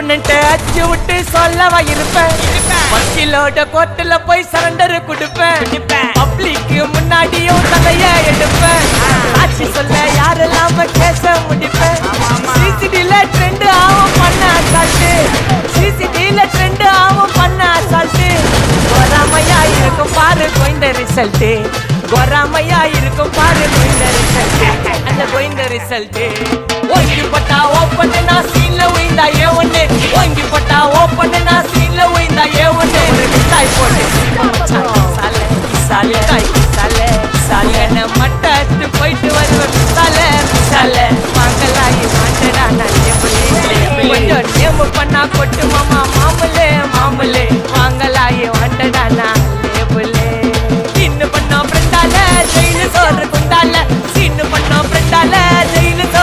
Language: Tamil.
ஆப்பனன்ட்ட அச்சு விட்டு சொல்லவா இருப்பேன். வக்கீலோட கோர்ட்டுல போய் சரண்டர் கொடுப்பேன். பப்ளிக்கு முன்னாடியும் தலைய எடுப்பேன். சாட்சி சொல்ல யாரெல்லாம கேச முடிப்பேன். சிசிடில ட்ரெண்ட் ஆகும் பண்ண அசால்ட்டு. சிசிடில ட்ரெண்ட் ஆகும் பண்ண அசால்ட்டு. பொறாமையா இருக்கும் பாரு கோயிந்த ரிசல்ட். பொறாமையா இருக்கும் பாரு கோயிந்த ரிசல்ட். அந்த கோயிந்த ரிசல்ட் ஓங்கி பட்டா ஓப்பன் நான் சீன்ல உயிந்தா ஏ ஒண்ணு. ஓங்கி பட்டா ஓப்பன் நான் சீன்ல உயிந்தா ஏ ஒண்ணு. ஒரு மிட்டாய் போட்டு சாலை சாலை காய் சாலை சாலைன்னு மட்டத்து போயிட்டு வருவேன். சாலை சாலை வாங்கலாயி மாட்டடா நான் கொஞ்சம் நேமு பண்ணா கொட்டு மாமா மாமலே மாமலே.